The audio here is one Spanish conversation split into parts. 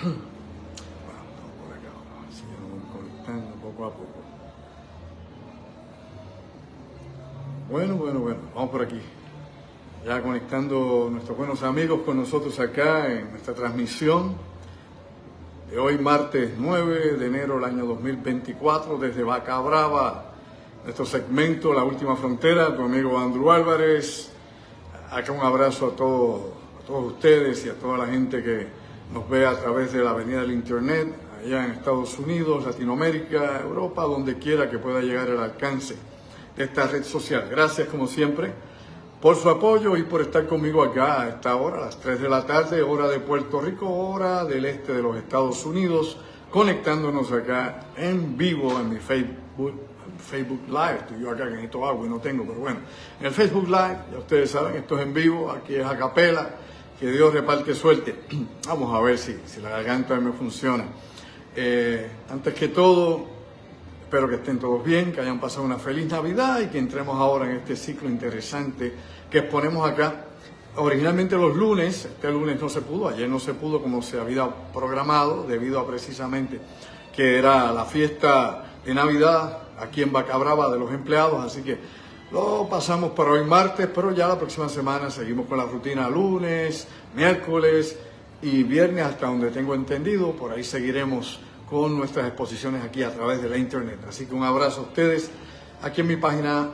Bueno, estamos por acá, vamos a ver si ya nos vamos conectando poco a poco. Bueno, vamos por aquí. Ya conectando nuestros buenos amigos con nosotros acá en nuestra transmisión de hoy, martes 9 de enero del año 2024, desde Vaca Brava, nuestro segmento La Última Frontera, tu amigo Andrew Álvarez. Acá un abrazo a todos ustedes y a toda la gente que nos ve a través de la avenida del Internet, allá en Estados Unidos, Latinoamérica, Europa, donde quiera que pueda llegar el alcance de esta red social. Gracias, como siempre, por su apoyo y por estar conmigo acá a esta hora, a las 3 de la tarde, hora de Puerto Rico, hora del este de los Estados Unidos, conectándonos acá en vivo en mi Facebook Live. Estoy yo acá que necesito agua y no tengo, pero bueno, en el Facebook Live, ya ustedes saben, esto es en vivo, aquí es a capela, que Dios reparte suerte. Vamos a ver si la garganta me funciona. Antes que todo, espero que estén todos bien, que hayan pasado una feliz Navidad y que entremos ahora en este ciclo interesante que exponemos acá. Originalmente los lunes, este lunes no se pudo, ayer no se pudo como se había programado, debido a precisamente que era la fiesta de Navidad aquí en Vaca Brava de los empleados, así que lo pasamos para hoy martes, pero ya la próxima semana seguimos con la rutina lunes, miércoles y viernes, hasta donde tengo entendido. Por ahí seguiremos con nuestras exposiciones aquí a través de la internet. Así que un abrazo a ustedes aquí en mi página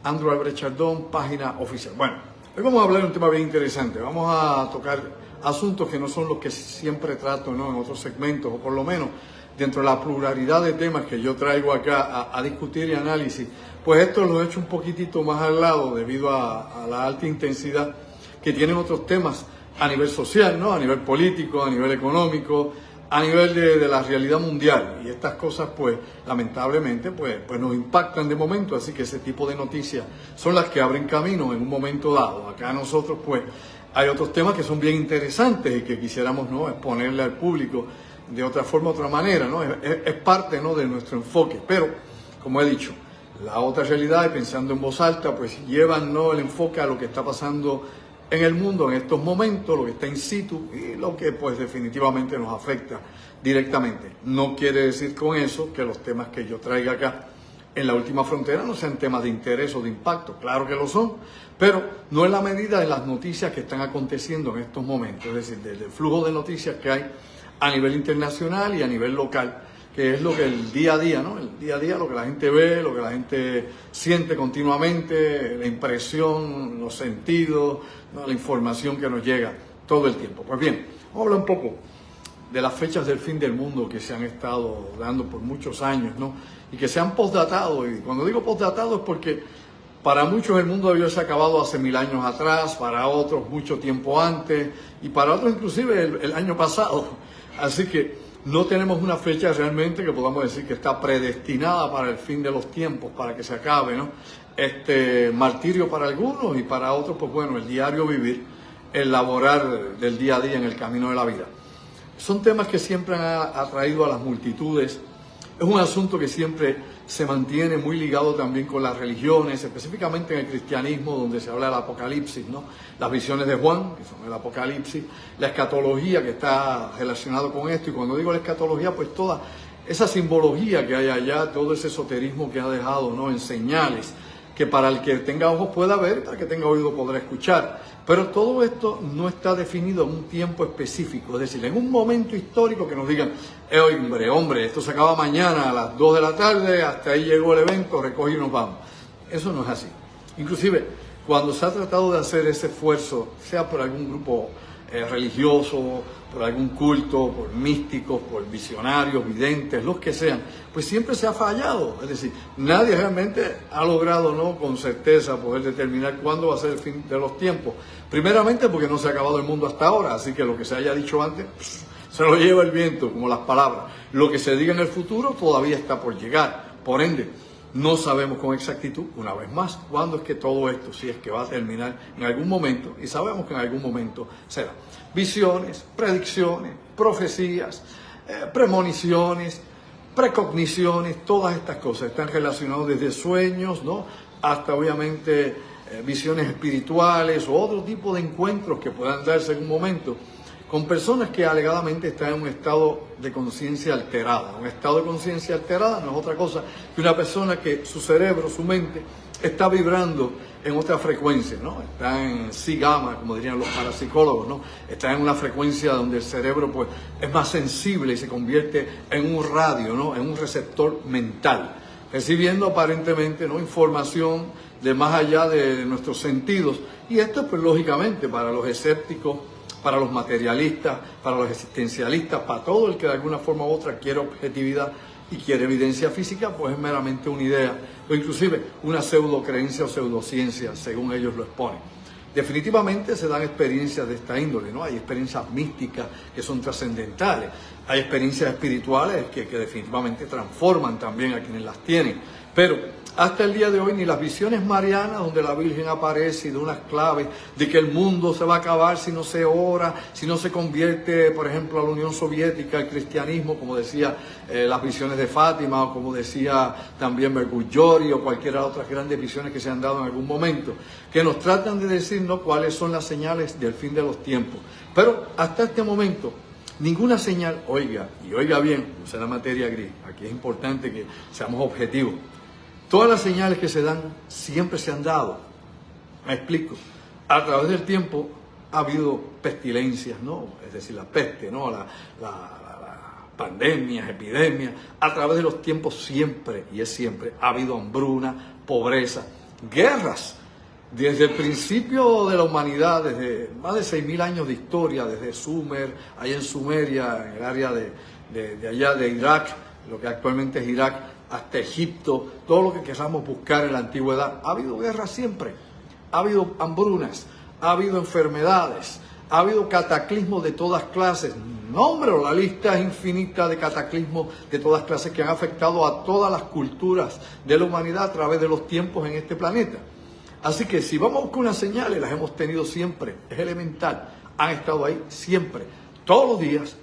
Andrew Álvarez Chardón, página oficial. Bueno, hoy vamos a hablar de un tema bien interesante. Vamos a tocar asuntos que no son los que siempre trato, ¿no?, en otros segmentos, o por lo menos dentro de la pluralidad de temas que yo traigo acá a discutir y análisis. Pues esto lo he hecho un poquitito más al lado debido a la alta intensidad que tienen otros temas a nivel social, ¿no?, a nivel político, a nivel económico, a nivel de la realidad mundial. Y estas cosas, pues, lamentablemente, pues nos impactan de momento. Así que ese tipo de noticias son las que abren camino en un momento dado. Acá nosotros, pues, hay otros temas que son bien interesantes y que quisiéramos, ¿no?, exponerle al público de otra forma, otra manera, ¿no? Es parte, ¿no?, de nuestro enfoque. Pero, como he dicho, la otra realidad, y pensando en voz alta, pues llevan, ¿no?, el enfoque a lo que está pasando en el mundo en estos momentos, lo que está in situ y lo que pues definitivamente nos afecta directamente. No quiere decir con eso que los temas que yo traiga acá en La Última Frontera no sean temas de interés o de impacto. Claro que lo son, pero no en la medida de las noticias que están aconteciendo en estos momentos, es decir, del flujo de noticias que hay a nivel internacional y a nivel local, que es lo que el día a día, ¿no? El día a día, lo que la gente ve, lo que la gente siente continuamente, la impresión, los sentidos, ¿no?, la información que nos llega todo el tiempo. Pues bien, vamos a hablar un poco de las fechas del fin del mundo que se han estado dando por muchos años, ¿no?, y que se han postdatado. Y cuando digo postdatado es porque para muchos el mundo debió haberse acabado hace 1000 años atrás, para otros mucho tiempo antes, y para otros inclusive el año pasado. Así que no tenemos una fecha realmente que podamos decir que está predestinada para el fin de los tiempos, para que se acabe, ¿no? Martirio para algunos y para otros, pues bueno, el diario vivir, el laborar del día a día en el camino de la vida. Son temas que siempre han atraído a las multitudes. Es un asunto que siempre se mantiene muy ligado también con las religiones, específicamente en el cristianismo, donde se habla del Apocalipsis, ¿no? Las visiones de Juan, que son el Apocalipsis, la escatología que está relacionado con esto. Y cuando digo la escatología, pues toda esa simbología que hay allá, todo ese esoterismo que ha dejado, ¿no?, en señales, que para el que tenga ojos pueda ver, para el que tenga oído podrá escuchar. Pero todo esto no está definido en un tiempo específico, es decir, en un momento histórico que nos digan, hombre, esto se acaba mañana a las 2 de la tarde, hasta ahí llegó el evento, recoge y nos vamos. Eso no es así. Inclusive, cuando se ha tratado de hacer ese esfuerzo, sea por algún grupo religioso, por algún culto, por místicos, por visionarios, videntes, los que sean, pues siempre se ha fallado. Es decir, nadie realmente ha logrado, ¿no?, con certeza poder determinar cuándo va a ser el fin de los tiempos. Primeramente porque no se ha acabado el mundo hasta ahora, así que lo que se haya dicho antes se lo lleva el viento, como las palabras. Lo que se diga en el futuro todavía está por llegar. Por ende, no sabemos con exactitud, una vez más, cuándo es que todo esto, si es que va a terminar en algún momento, y sabemos que en algún momento será. Visiones, predicciones, profecías, premoniciones, precogniciones, todas estas cosas están relacionadas desde sueños, ¿no?, hasta obviamente visiones espirituales o otro tipo de encuentros que puedan darse en un momento con personas que alegadamente están en un estado de conciencia alterada. Un estado de conciencia alterada no es otra cosa que una persona que su cerebro, su mente, está vibrando en otra frecuencia, ¿no? Está en psi gamma, como dirían los parapsicólogos, ¿no? Está en una frecuencia donde el cerebro pues es más sensible y se convierte en un radio, ¿no? En un receptor mental, recibiendo aparentemente, ¿no?, información de más allá de nuestros sentidos. Y esto pues lógicamente para los escépticos, para los materialistas, para los existencialistas, para todo el que de alguna forma u otra quiere objetividad y quiere evidencia física, pues es meramente una idea o inclusive una pseudocreencia o pseudociencia, según ellos lo exponen. Definitivamente se dan experiencias de esta índole, ¿no? Hay experiencias místicas que son trascendentales, hay experiencias espirituales que definitivamente transforman también a quienes las tienen, pero hasta el día de hoy ni las visiones marianas donde la Virgen aparece y da unas claves de que el mundo se va a acabar si no se ora, si no se convierte, por ejemplo, a la Unión Soviética, al cristianismo, como decía las visiones de Fátima, o como decía también Mercuriori, o cualquiera de otras grandes visiones que se han dado en algún momento, que nos tratan de decirnos cuáles son las señales del fin de los tiempos. Pero hasta este momento, ninguna señal, oiga, y oiga bien, no será materia gris, aquí es importante que seamos objetivos. Todas las señales que se dan siempre se han dado. Me explico. A través del tiempo ha habido pestilencias, ¿no? Es decir, la peste, ¿no? Las pandemias, epidemias. A través de los tiempos siempre, y es siempre, ha habido hambruna, pobreza, guerras. Desde el principio de la humanidad, desde más de 6.000 años de historia, desde Sumer, allá en Sumeria, en el área de allá de Irak, lo que actualmente es Irak, hasta Egipto, todo lo que queramos buscar en la antigüedad, ha habido guerra siempre, ha habido hambrunas, ha habido enfermedades, ha habido cataclismos de todas clases. Nombro la lista infinita de cataclismos de todas clases que han afectado a todas las culturas de la humanidad a través de los tiempos en este planeta. Así que si vamos a buscar unas señales, las hemos tenido siempre, es elemental, han estado ahí siempre, todos los días,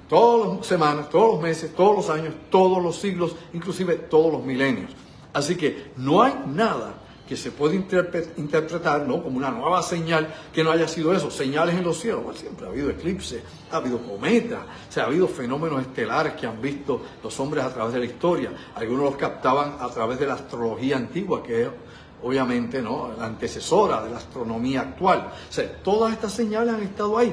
todas las semanas, todos los meses, todos los años, todos los siglos, inclusive todos los milenios. Así que no hay nada que se pueda interpretar, ¿no?, como una nueva señal que no haya sido eso. Señales en los cielos, bueno, siempre ha habido eclipses, ha habido cometas, o sea, ha habido fenómenos estelares que han visto los hombres a través de la historia. Algunos los captaban a través de la astrología antigua, que es obviamente, ¿no?, la antecesora de la astronomía actual. O sea, todas estas señales han estado ahí.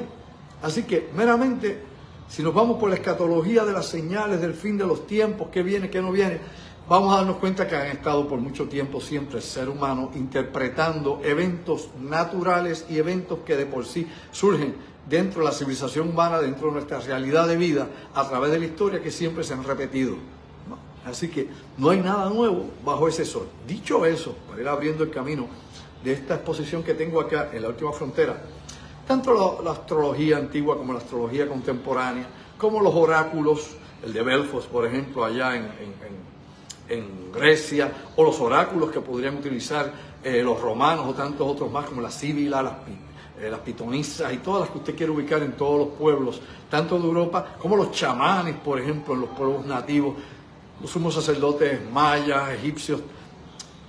Así que meramente, si nos vamos por la escatología de las señales del fin de los tiempos, qué viene, qué no viene, vamos a darnos cuenta que han estado por mucho tiempo siempre el ser humano interpretando eventos naturales y eventos que de por sí surgen dentro de la civilización humana, dentro de nuestra realidad de vida, a través de la historia, que siempre se han repetido, ¿no? Así que no hay nada nuevo bajo ese sol. Dicho eso, para ir abriendo el camino de esta exposición que tengo acá en La Última Frontera, tanto la astrología antigua como la astrología contemporánea, como los oráculos, el de Belfos, por ejemplo, allá en Grecia, o los oráculos que podrían utilizar los romanos o tantos otros más, como la síbila, las pitonisas y todas las que usted quiere ubicar en todos los pueblos, tanto de Europa como los chamanes, por ejemplo, en los pueblos nativos, los sumos sacerdotes mayas, egipcios,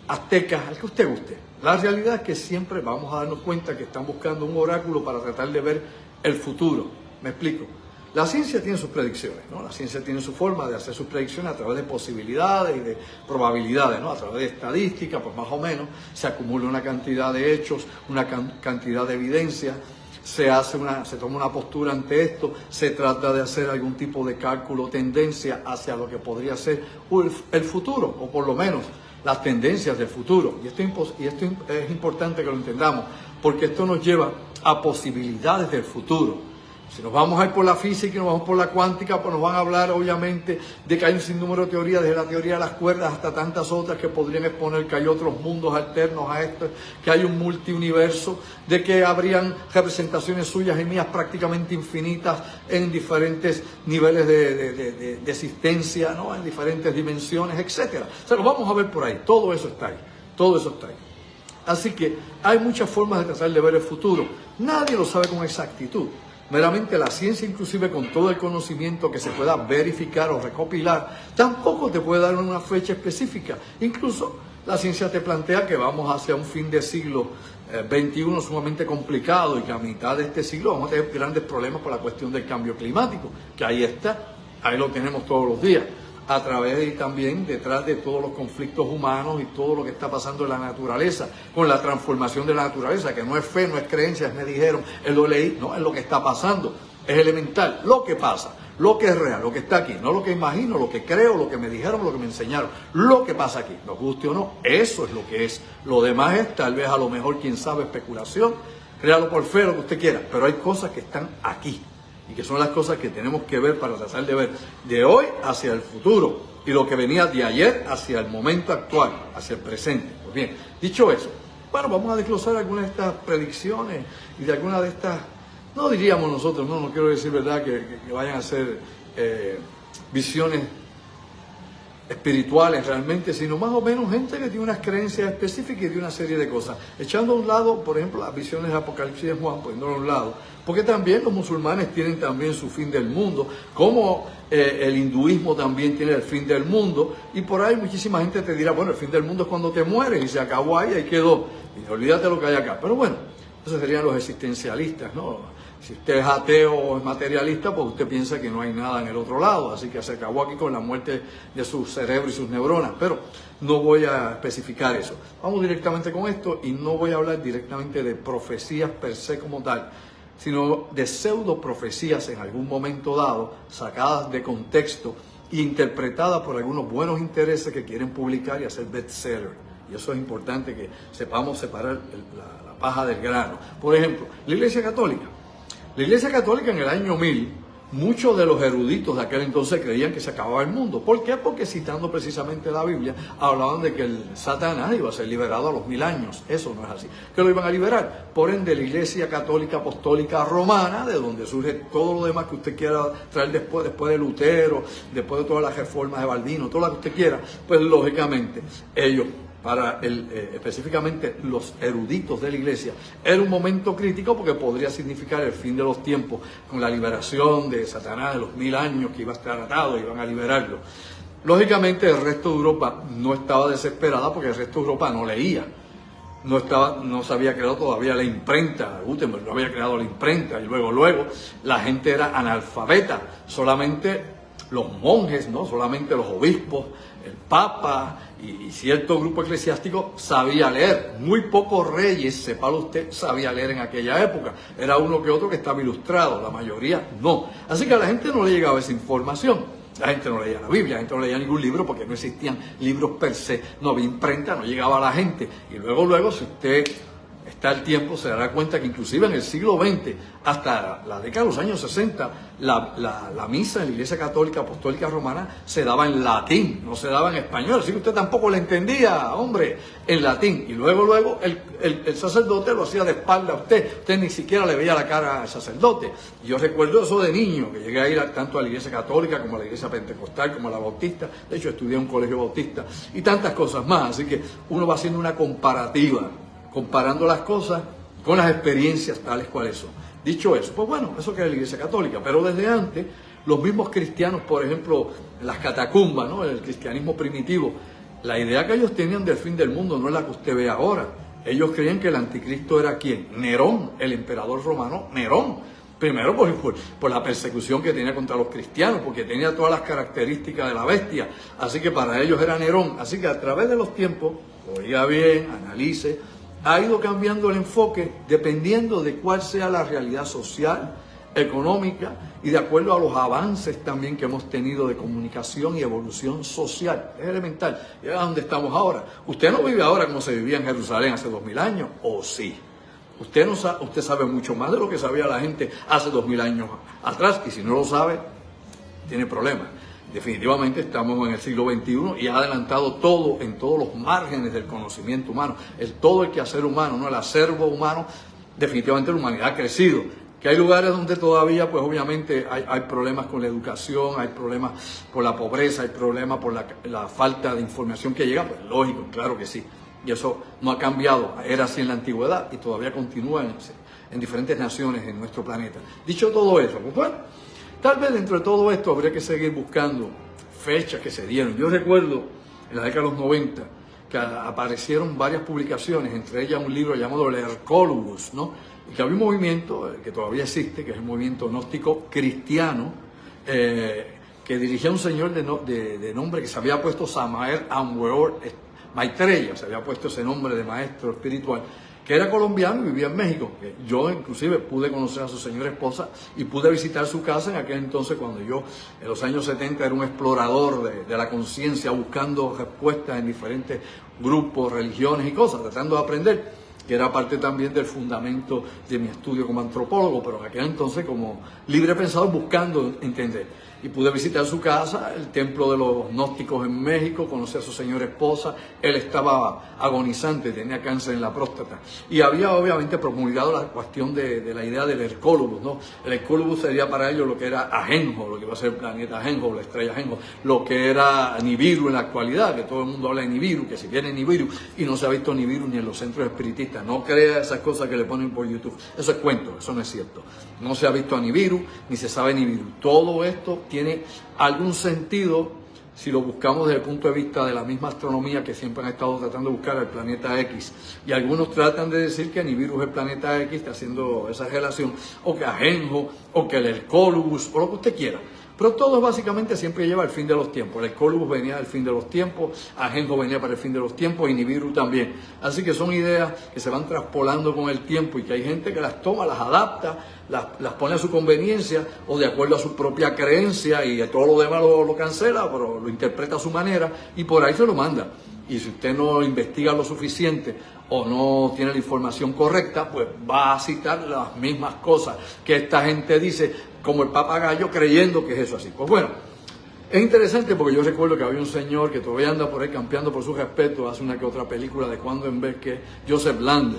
aztecas, al que usted guste. La realidad es que siempre vamos a darnos cuenta que están buscando un oráculo para tratar de ver el futuro. ¿Me explico? La ciencia tiene sus predicciones, ¿no? La ciencia tiene su forma de hacer sus predicciones a través de posibilidades y de probabilidades, ¿no? A través de estadística, pues más o menos, se acumula una cantidad de hechos, una cantidad de evidencia, se toma una postura ante esto, se trata de hacer algún tipo de cálculo, tendencia hacia lo que podría ser el futuro, o por lo menos las tendencias del futuro. Y esto es importante que lo entendamos, porque esto nos lleva a posibilidades del futuro. Si nos vamos a ir por la física y nos vamos por la cuántica, pues nos van a hablar obviamente de que hay un sinnúmero de teorías, desde la teoría de las cuerdas hasta tantas otras que podrían exponer que hay otros mundos alternos a esto, que hay un multiuniverso, de que habrían representaciones suyas y mías prácticamente infinitas en diferentes niveles de existencia, ¿no?, en diferentes dimensiones, etc. O sea, lo vamos a ver por ahí, todo eso está ahí, todo eso está ahí. Así que hay muchas formas de tratar de ver el futuro, nadie lo sabe con exactitud. Meramente la ciencia, inclusive con todo el conocimiento que se pueda verificar o recopilar, tampoco te puede dar una fecha específica. Incluso la ciencia te plantea que vamos hacia un fin de siglo XXI sumamente complicado y que a mitad de este siglo vamos a tener grandes problemas por la cuestión del cambio climático, que ahí está, ahí lo tenemos todos los días, a través y también detrás de todos los conflictos humanos y todo lo que está pasando en la naturaleza, con la transformación de la naturaleza, que no es fe, no es creencia, me dijeron, lo leí, no, es lo que está pasando, es elemental, lo que pasa. Lo que es real, lo que está aquí, no lo que imagino, lo que creo, lo que me dijeron, lo que me enseñaron, lo que pasa aquí, nos guste o no, eso es lo que es. Lo demás es tal vez a lo mejor, quién sabe, especulación, créalo por fe, lo que usted quiera, pero hay cosas que están aquí y que son las cosas que tenemos que ver para tratar de ver de hoy hacia el futuro y lo que venía de ayer hacia el momento actual, hacia el presente. Pues bien, dicho eso, bueno, vamos a desglosar algunas de estas predicciones y de algunas de estas... No diríamos nosotros, no quiero decir verdad que vayan a ser visiones espirituales realmente, sino más o menos gente que tiene unas creencias específicas y de una serie de cosas. Echando a un lado, por ejemplo, las visiones de Apocalipsis de Juan, poniéndolo a un lado, porque también los musulmanes tienen también su fin del mundo, como el hinduismo también tiene el fin del mundo, y por ahí muchísima gente te dirá, bueno, el fin del mundo es cuando te mueres y se acabó ahí quedó, y olvídate lo que hay acá. Pero bueno, esos serían los existencialistas, ¿no? Si usted es ateo o es materialista, pues usted piensa que no hay nada en el otro lado, así que se acabó aquí con la muerte de su cerebro y sus neuronas, pero no voy a especificar eso. Vamos directamente con esto y no voy a hablar directamente de profecías per se como tal, sino de pseudo profecías en algún momento dado, sacadas de contexto e interpretadas por algunos buenos intereses que quieren publicar y hacer bestseller. Y eso es importante que sepamos separar la paja del grano. Por ejemplo, la Iglesia Católica. La Iglesia Católica en el año 1000, muchos de los eruditos de aquel entonces creían que se acababa el mundo. ¿Por qué? Porque citando precisamente la Biblia, hablaban de que el Satanás iba a ser liberado a los 1000 años. Eso no es así. Que lo iban a liberar. Por ende, la Iglesia Católica Apostólica Romana, de donde surge todo lo demás que usted quiera traer después de Lutero, después de todas las reformas de Balbino, todo lo que usted quiera, pues lógicamente ellos, para específicamente los eruditos de la iglesia, era un momento crítico porque podría significar el fin de los tiempos con la liberación de Satanás de los 1000 años que iba a estar atado y iban a liberarlo. Lógicamente el resto de Europa no estaba desesperada porque el resto de Europa no leía, no se había creado todavía la imprenta, Gutenberg no había creado la imprenta y luego la gente era analfabeta, solamente los monjes, ¿no? Solamente los obispos, el Papa y cierto grupo eclesiástico sabía leer. Muy pocos reyes, sepalo usted, sabía leer en aquella época. Era uno que otro que estaba ilustrado, la mayoría no. Así que a la gente no le llegaba esa información. La gente no leía la Biblia, la gente no leía ningún libro porque no existían libros per se, no había imprenta, no llegaba a la gente. Y luego, si usted está al tiempo, se dará cuenta que inclusive en el siglo XX, hasta la década de los años 60, la misa en la Iglesia Católica Apostólica Romana se daba en latín, no se daba en español, así que usted tampoco le entendía, hombre, en latín. Y luego el sacerdote lo hacía de espalda a usted ni siquiera le veía la cara al sacerdote. Y yo recuerdo eso de niño, que llegué a ir tanto a la Iglesia Católica como a la Iglesia Pentecostal, como a la Bautista. De hecho, estudié en un colegio bautista y tantas cosas más, así que uno va haciendo una comparativa, comparando las cosas con las experiencias tales cuales son. Dicho eso, pues bueno, eso que es la Iglesia Católica, pero desde antes, los mismos cristianos, por ejemplo, las catacumbas, ¿no? El cristianismo primitivo, la idea que ellos tenían del fin del mundo no es la que usted ve ahora. Ellos creían que el anticristo era ¿quién? Nerón, el emperador romano Nerón. Primero por la persecución que tenía contra los cristianos, porque tenía todas las características de la bestia. Así que para ellos era Nerón. Así que a través de los tiempos, oiga bien, analice, ha ido cambiando el enfoque dependiendo de cuál sea la realidad social, económica y de acuerdo a los avances también que hemos tenido de comunicación y evolución social. Es elemental. Y es donde estamos ahora. Usted no vive ahora como se vivía en Jerusalén hace 2000 años, ¿o sí? Usted sabe mucho más de lo que sabía la gente hace 2000 años atrás, y si no lo sabe, tiene problemas. Definitivamente estamos en el siglo XXI y ha adelantado todo en todos los márgenes del conocimiento humano, todo el quehacer humano, ¿no? El acervo humano. Definitivamente la humanidad ha crecido. Que hay lugares donde todavía, pues obviamente hay problemas con la educación, hay problemas por la pobreza, hay problemas por la falta de información que llega, pues lógico, claro que sí. Y eso no ha cambiado, era así en la antigüedad y todavía continúa en diferentes naciones en nuestro planeta. Dicho todo eso, pues bueno, tal vez dentro de todo esto habría que seguir buscando fechas que se dieron. Yo recuerdo en la década de los 90 que aparecieron varias publicaciones, entre ellas un libro llamado El Hercólogos, ¿no? Y que había un movimiento que todavía existe, que es el movimiento gnóstico cristiano, que dirigía un señor de nombre que se había puesto Samael Aun-Weor Maitreya, se había puesto ese nombre de maestro espiritual, que era colombiano y vivía en México. Yo inclusive pude conocer a su señora esposa y pude visitar su casa en aquel entonces, cuando yo en los años 70 era un explorador de la conciencia, buscando respuestas en diferentes grupos, religiones y cosas, tratando de aprender, que era parte también del fundamento de mi estudio como antropólogo, pero en aquel entonces como libre pensador, buscando entender. Y pude visitar su casa, el templo de los gnósticos en México, conocí a su señora esposa. Él estaba agonizante, tenía cáncer en la próstata. Y había obviamente promulgado la cuestión de la idea del Hercólogos, ¿no? El Hercólogos sería para ellos lo que era Ajenjo, lo que iba a ser el planeta Ajenjo, la estrella Ajenjo, lo que era Nibiru en la actualidad, que todo el mundo habla de Nibiru, que si viene Nibiru, y no se ha visto Nibiru ni en los centros espiritistas. No crea esas cosas que le ponen por YouTube. Eso es cuento, eso no es cierto. No se ha visto a Nibiru, ni se sabe Nibiru. Todo esto tiene algún sentido si lo buscamos desde el punto de vista de la misma astronomía que siempre han estado tratando de buscar el planeta X. Y algunos tratan de decir que Nibiru es el planeta X, está haciendo esa relación, o que Ajenjo, o que el Hercólogos, o lo que usted quiera. Pero todo básicamente siempre lleva al fin de los tiempos. El Hercólogos venía al fin de los tiempos, Ajenjo venía para el fin de los tiempos y Nibiru también. Así que son ideas que se van traspolando con el tiempo y que hay gente que las toma, las adapta, las pone a su conveniencia o de acuerdo a su propia creencia, y todo lo demás lo cancela, pero lo interpreta a su manera y por ahí se lo manda. Y si usted no investiga lo suficiente o no tiene la información correcta, pues va a citar las mismas cosas que esta gente dice, como el papagayo, creyendo que es eso así. Pues bueno, es interesante porque yo recuerdo que había un señor que todavía anda por ahí campeando por su respeto, hace una que otra película de cuando en vez, que Joseph Lando.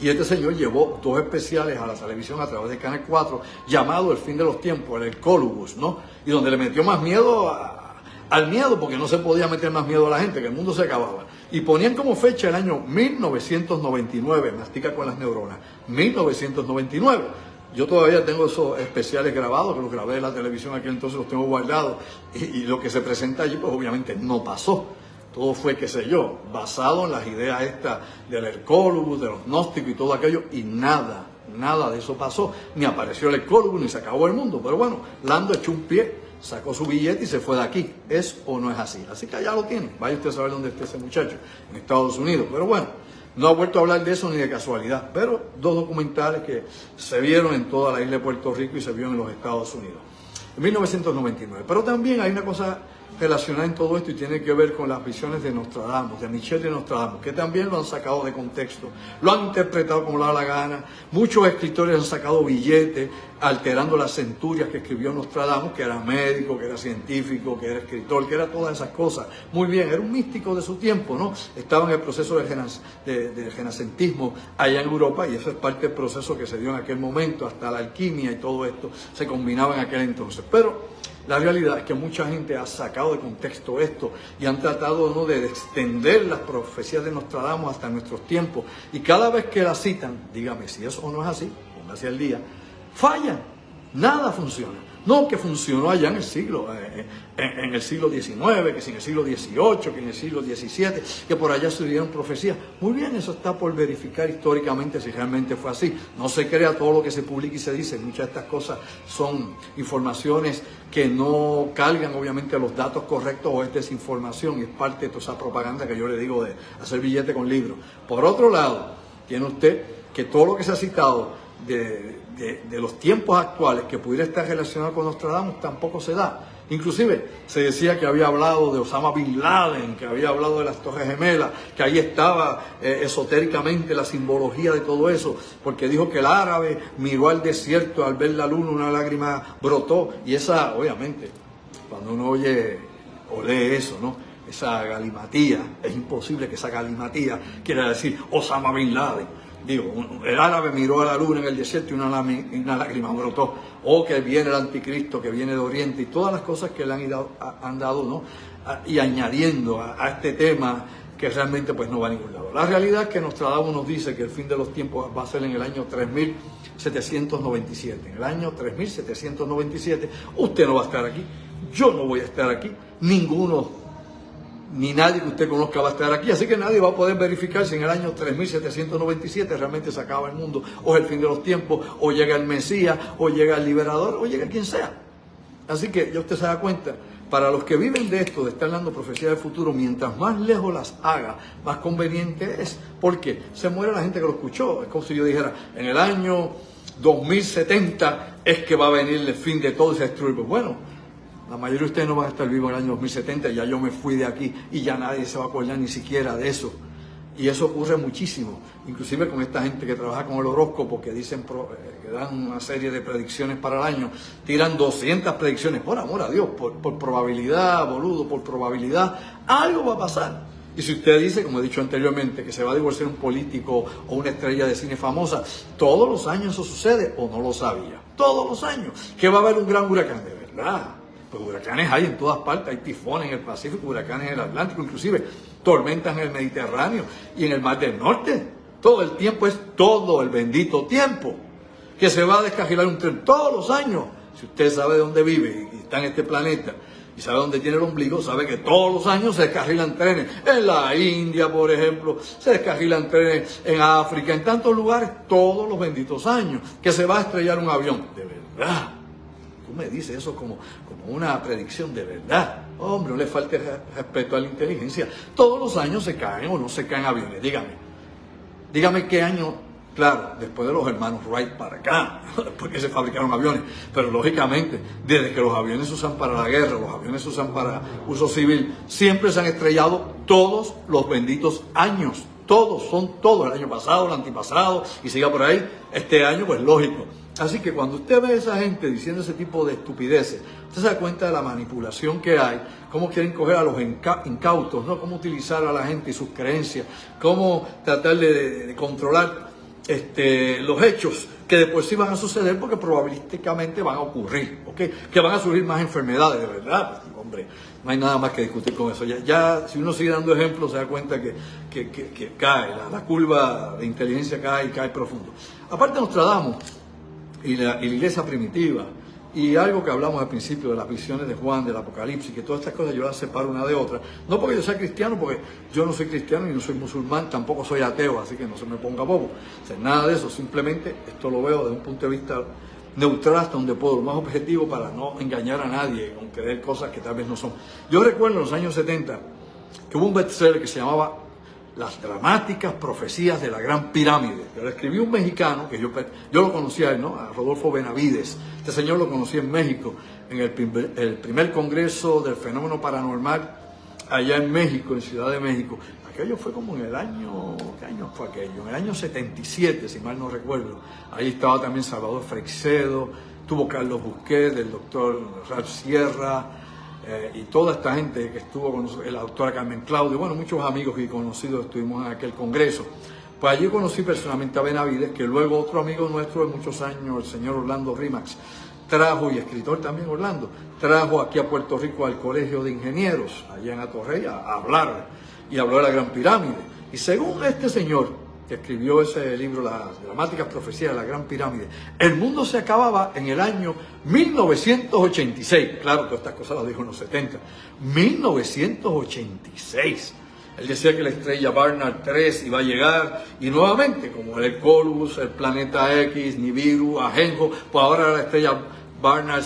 Y este señor llevó 2 especiales a la televisión a través de Canal 4, llamado El Fin de los Tiempos, el Hercólogos, ¿no? Y donde le metió más miedo al miedo, porque no se podía meter más miedo a la gente, que el mundo se acababa. Y ponían como fecha el año 1999, mastica con las neuronas, 1999. Yo todavía tengo esos especiales grabados, que los grabé en la televisión aquel entonces, los tengo guardados, y lo que se presenta allí, pues obviamente no pasó. Todo fue, qué sé yo, basado en las ideas estas del Hercólogos, de los gnósticos y todo aquello, y nada de eso pasó. Ni apareció el Hercólogos, ni se acabó el mundo. Pero bueno, Lando echó un pie, sacó su billete y se fue de aquí. ¿Es o no es así? Así que allá lo tienen. Vaya usted a saber dónde está ese muchacho, en Estados Unidos. Pero bueno, no ha vuelto a hablar de eso ni de casualidad. Pero 2 documentales que se vieron en toda la isla de Puerto Rico y se vieron en los Estados Unidos. En 1999. Pero también hay una cosa relacionada en todo esto y tiene que ver con las visiones de Nostradamus, de Michel de Nostradamus, que también lo han sacado de contexto, lo han interpretado como le da la gana. Muchos escritores han sacado billetes alterando las centurias que escribió Nostradamus, que era médico, que era científico, que era escritor, que era todas esas cosas. Muy bien, era un místico de su tiempo, ¿no? Estaba en el proceso del renacentismo allá en Europa, y eso es parte del proceso que se dio en aquel momento, hasta la alquimia y todo esto se combinaba en aquel entonces. Pero la realidad es que mucha gente ha sacado de contexto esto y han tratado, ¿no?, de extender las profecías de Nostradamus hasta nuestros tiempos. Y cada vez que la citan, dígame si eso o no es así, póngase al día, fallan, nada funciona. No, que funcionó allá en el siglo XIX, que si en el siglo XVIII, que en el siglo XVII, que por allá se dieron profecías. Muy bien, eso está por verificar históricamente si realmente fue así. No se crea todo lo que se publica y se dice. Muchas de estas cosas son informaciones que no cargan obviamente los datos correctos, o es desinformación, y es parte de toda esa propaganda que yo le digo de hacer billete con libros. Por otro lado, tiene usted que todo lo que se ha citado de los tiempos actuales que pudiera estar relacionado con Nostradamus tampoco se da. Inclusive se decía que había hablado de Osama Bin Laden, que había hablado de las Torres Gemelas, que ahí estaba esotéricamente la simbología de todo eso, porque dijo que el árabe miró al desierto, al ver la luna una lágrima brotó. Y esa, obviamente, cuando uno oye o lee eso, ¿no?, esa galimatía, es imposible que esa galimatía quiera decir Osama Bin Laden. Digo, el árabe miró a la luna en el desierto y una lágrima brotó. O que viene el anticristo, que viene de Oriente, y todas las cosas que le han dado, ¿no?, y añadiendo a este tema que realmente pues no va a ningún lado. La realidad es que Nostradamus nos dice que el fin de los tiempos va a ser en el año 3797. En el año 3797 usted no va a estar aquí, yo no voy a estar aquí, ninguno ni nadie que usted conozca va a estar aquí, así que nadie va a poder verificar si en el año 3797 realmente se acaba el mundo, o es el fin de los tiempos, o llega el Mesías, o llega el Liberador, o llega quien sea. Así que ya usted se da cuenta, para los que viven de esto, de estar dando profecía del futuro, mientras más lejos las haga, más conveniente es, porque se muere la gente que lo escuchó. Es como si yo dijera, en el año 2070 es que va a venir el fin de todo y se destruye. Pues bueno, la mayoría de ustedes no van a estar vivos en el año 2070, ya yo me fui de aquí y ya nadie se va a acordar ni siquiera de eso. Y eso ocurre muchísimo, inclusive con esta gente que trabaja con el horóscopo, que dicen que dan una serie de predicciones para el año, tiran 200 predicciones, por amor a Dios, por probabilidad, boludo, por probabilidad, algo va a pasar. Y si usted dice, como he dicho anteriormente, que se va a divorciar un político o una estrella de cine famosa, todos los años eso sucede, o no lo sabía, todos los años, que va a haber un gran huracán, de verdad. Pues huracanes hay en todas partes, hay tifones en el Pacífico, huracanes en el Atlántico, inclusive tormentas en el Mediterráneo y en el Mar del Norte. Todo el tiempo es todo el bendito tiempo que se va a descarrilar un tren todos los años. Si usted sabe de dónde vive y está en este planeta y sabe dónde tiene el ombligo, sabe que todos los años se descarrilan trenes. En la India, por ejemplo, se descarrilan trenes en África, en tantos lugares, todos los benditos años, que se va a estrellar un avión. De verdad. Tú me dices eso como una predicción de verdad. Hombre, no le falte respeto a la inteligencia. Todos los años se caen o no se caen aviones. Dígame qué año, claro, después de los hermanos Wright para acá, después que se fabricaron aviones. Pero lógicamente, desde que los aviones se usan para la guerra, los aviones se usan para uso civil, siempre se han estrellado todos los benditos años. Todos, son todos, el año pasado, el antepasado, y siga por ahí, este año, pues lógico. Así que cuando usted ve a esa gente diciendo ese tipo de estupideces, usted se da cuenta de la manipulación que hay, cómo quieren coger a los incautos, ¿no? Cómo utilizar a la gente y sus creencias, cómo tratar de controlar los hechos que después sí van a suceder porque probabilísticamente van a ocurrir, ¿ok? Que van a surgir más enfermedades, de verdad. Pues, hombre, no hay nada más que discutir con eso. Ya si uno sigue dando ejemplos, se da cuenta que cae, la curva de inteligencia cae profundo. Aparte Nostradamus y la iglesia primitiva, y algo que hablamos al principio de las visiones de Juan, del Apocalipsis, que todas estas cosas yo las separo una de otra, no porque yo sea cristiano, porque yo no soy cristiano y no soy musulmán, tampoco soy ateo, así que no se me ponga bobo, o sea, nada de eso, simplemente esto lo veo desde un punto de vista neutral hasta donde puedo, lo más objetivo para no engañar a nadie con creer cosas que tal vez no son. Yo recuerdo en los años 70 que hubo un bestseller que se llamaba Las dramáticas profecías de la Gran Pirámide. Que lo escribió un mexicano, que yo lo conocía a él, ¿no? A Rodolfo Benavides. Este señor lo conocí en México, en el primer congreso del fenómeno paranormal, allá en México, en Ciudad de México. Aquello fue como en el año, ¿qué año fue aquello? En el año 77, si mal no recuerdo. Ahí estaba también Salvador Freixedo, tuvo Carlos Busquets, el doctor Ralph Sierra, y toda esta gente que estuvo con nosotros, la doctora Carmen Claudio, bueno, muchos amigos y conocidos estuvimos en aquel congreso. Pues allí conocí personalmente a Benavides, que luego otro amigo nuestro de muchos años, el señor Orlando Rimax, trajo, y escritor también Orlando, trajo aquí a Puerto Rico al Colegio de Ingenieros, allá en Atorrey, a hablar, y habló de la Gran Pirámide. Y según este señor, que escribió ese libro, Las dramáticas profecías de la Gran Pirámide, el mundo se acababa en el año 1986. Claro, todas estas cosas las dijo en los 70. 1986. Él decía que la estrella Barnard 3 iba a llegar, y nuevamente, como el Hercules, el Planeta X, Nibiru, Ajenjo, pues ahora la estrella Barnard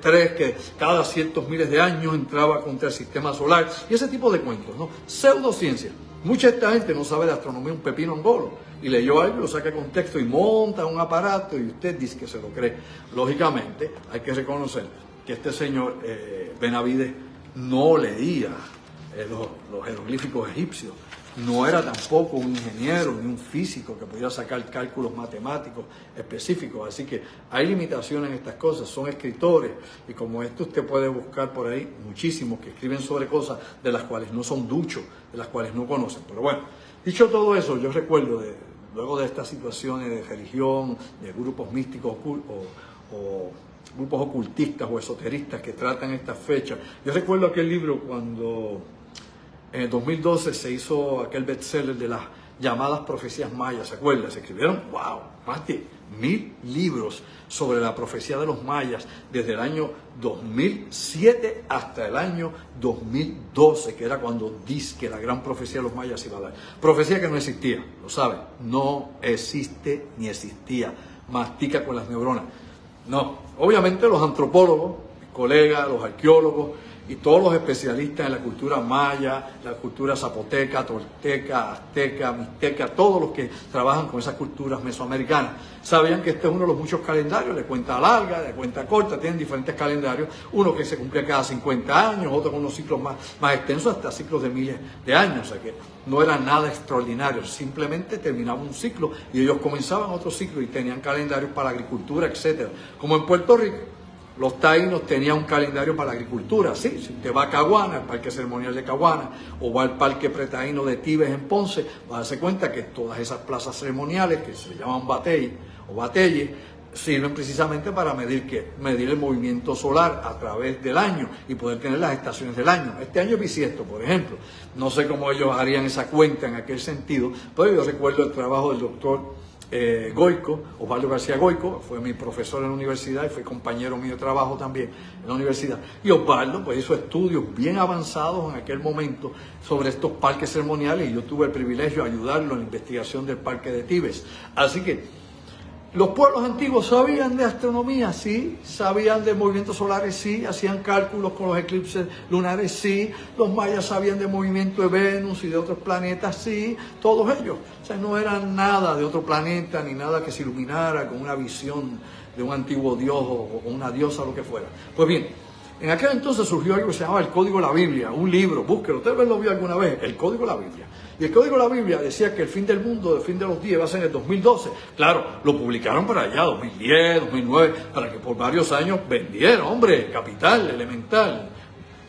3, que cada cientos miles de años entraba contra el sistema solar, y ese tipo de cuentos, ¿no? Pseudociencia. Mucha de esta gente no sabe de astronomía un pepino angolo, y leyó algo, lo saca de contexto y monta un aparato y usted dice que se lo cree. Lógicamente, hay que reconocer que este señor Benavides no leía los jeroglíficos egipcios, no era tampoco un ingeniero ni un físico que pudiera sacar cálculos matemáticos específicos, así que hay limitaciones en estas cosas. Son escritores, y como esto usted puede buscar por ahí muchísimos que escriben sobre cosas de las cuales no son duchos, de las cuales no conocen. Pero bueno, dicho todo eso, yo recuerdo luego de estas situaciones de religión, de grupos místicos o grupos ocultistas o esoteristas que tratan estas fechas, yo recuerdo aquel libro cuando en el 2012 se hizo aquel bestseller de las llamadas profecías mayas, ¿se acuerdan? Se escribieron, wow, más de 1000 libros sobre la profecía de los mayas desde el año 2007 hasta el año 2012, que era cuando dice que la gran profecía de los mayas se iba a dar. Profecía que no existía, lo saben, no existe ni existía. Mastica con las neuronas. No, obviamente los antropólogos, mis colegas, los arqueólogos y todos los especialistas en la cultura maya, la cultura zapoteca, tolteca, azteca, mixteca, todos los que trabajan con esas culturas mesoamericanas, sabían que este es uno de los muchos calendarios, de cuenta larga, de cuenta corta, tienen diferentes calendarios, uno que se cumple cada 50 años, otro con unos ciclos más extensos, hasta ciclos de miles de años, o sea que no era nada extraordinario, simplemente terminaba un ciclo y ellos comenzaban otro ciclo y tenían calendarios para la agricultura, etcétera, como en Puerto Rico. Los taínos tenían un calendario para la agricultura, sí, si usted va a Caguana, el Parque Ceremonial de Caguana, o va al Parque Pretaíno de Tibes en Ponce, va a darse cuenta que todas esas plazas ceremoniales, que se llaman batey o bateyes, sirven precisamente para medir el movimiento solar a través del año y poder tener las estaciones del año. Este año es bisiesto, por ejemplo. No sé cómo ellos harían esa cuenta en aquel sentido, pero yo recuerdo el trabajo del doctor Goico, Osvaldo García Goico, fue mi profesor en la universidad y fue compañero mío de trabajo también en la universidad. Y Osvaldo pues hizo estudios bien avanzados en aquel momento sobre estos parques ceremoniales y yo tuve el privilegio de ayudarlo en la investigación del Parque de Tibes. Así que los pueblos antiguos sabían de astronomía, sí, sabían de movimientos solares, sí, hacían cálculos con los eclipses lunares, sí, los mayas sabían de movimiento de Venus y de otros planetas, sí, todos ellos. O sea, no eran nada de otro planeta ni nada que se iluminara con una visión de un antiguo dios o una diosa o lo que fuera. Pues bien, en aquel entonces surgió algo que se llamaba el Código de la Biblia, un libro, búsquelo, usted lo vio alguna vez, el Código de la Biblia. Y el Código de la Biblia decía que el fin del mundo, el fin de los días, va a ser en el 2012. Claro, lo publicaron para allá, 2010, 2009, para que por varios años vendiera, hombre, capital, elemental.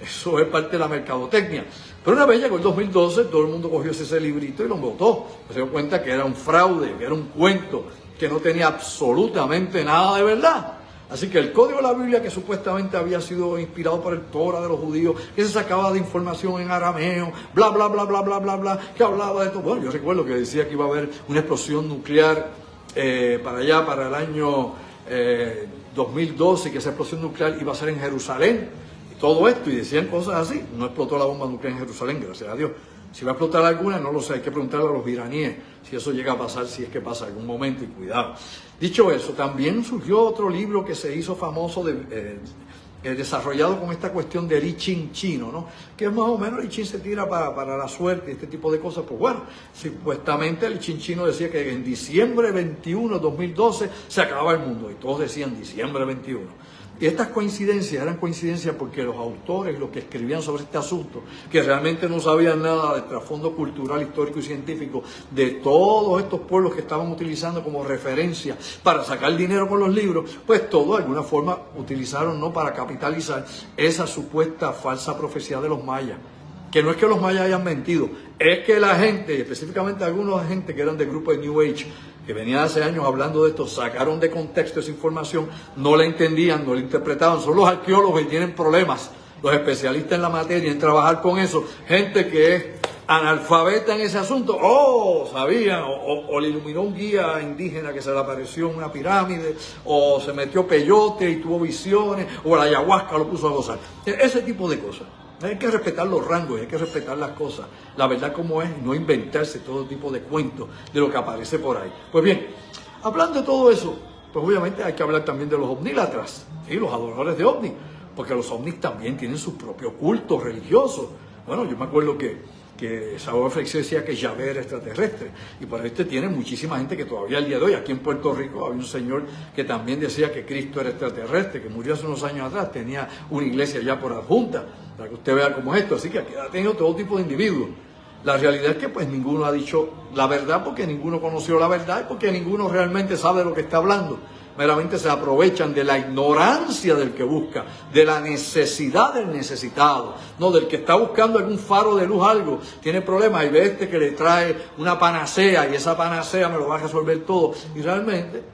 Eso es parte de la mercadotecnia. Pero una vez llegó el 2012, todo el mundo cogió ese librito y lo votó. Se dio cuenta que era un fraude, que era un cuento, que no tenía absolutamente nada de verdad. Así que el Código de la Biblia, que supuestamente había sido inspirado por el Torah de los judíos, que se sacaba de información en arameo, bla, bla, bla, bla, bla, bla, bla, que hablaba de todo. Bueno, yo recuerdo que decía que iba a haber una explosión nuclear para allá, para el año 2012, y que esa explosión nuclear iba a ser en Jerusalén, y todo esto, y decían cosas así. No explotó la bomba nuclear en Jerusalén, gracias a Dios. Si va a explotar alguna, no lo sé, hay que preguntarle a los iraníes si eso llega a pasar, si es que pasa algún momento, y cuidado. Dicho eso, también surgió otro libro que se hizo famoso, desarrollado con esta cuestión del I Ching chino, ¿no? Que es más o menos el I Ching se tira para la suerte, este tipo de cosas. Pues bueno, supuestamente el I Ching chino decía que en diciembre 21, 2012, se acababa el mundo, y todos decían diciembre 21. Y estas coincidencias eran coincidencias porque los autores, los que escribían sobre este asunto, que realmente no sabían nada del trasfondo cultural, histórico y científico de todos estos pueblos que estaban utilizando como referencia para sacar dinero con los libros, pues todos de alguna forma utilizaron, ¿no?, para capitalizar esa supuesta falsa profecía de los mayas. Que no es que los mayas hayan mentido, es que la gente, específicamente algunos gente que eran del grupo de New Age, que venían hace años hablando de esto, sacaron de contexto esa información, no la entendían, no la interpretaban. Son los arqueólogos que tienen problemas, los especialistas en la materia, en trabajar con eso, gente que es analfabeta en ese asunto, sabían, o le iluminó un guía indígena que se le apareció en una pirámide, o se metió peyote y tuvo visiones, o la ayahuasca lo puso a gozar. Ese tipo de cosas. Hay que respetar los rangos, hay que respetar las cosas, la verdad como es, no inventarse todo tipo de cuentos de lo que aparece por ahí. Pues bien, hablando de todo eso, pues obviamente hay que hablar también de los omnílatras, ¿sí?, los adoradores de ovnis, porque los ovnis también tienen su propio culto religioso. Bueno, yo me acuerdo que Salvador Freixo decía que Yahvé era extraterrestre, y por ahí usted tiene muchísima gente que todavía al día de hoy, aquí en Puerto Rico había un señor que también decía que Cristo era extraterrestre, que murió hace unos años atrás, tenía una iglesia ya por adjunta, para que usted vea cómo es esto. Así que aquí ha tenido todo tipo de individuos. La realidad es que pues ninguno ha dicho la verdad, porque ninguno conoció la verdad y porque ninguno realmente sabe de lo que está hablando. Meramente se aprovechan de la ignorancia del que busca, de la necesidad del necesitado, no del que está buscando algún faro de luz, algo, tiene problemas y ve este que le trae una panacea y esa panacea me lo va a resolver todo, y realmente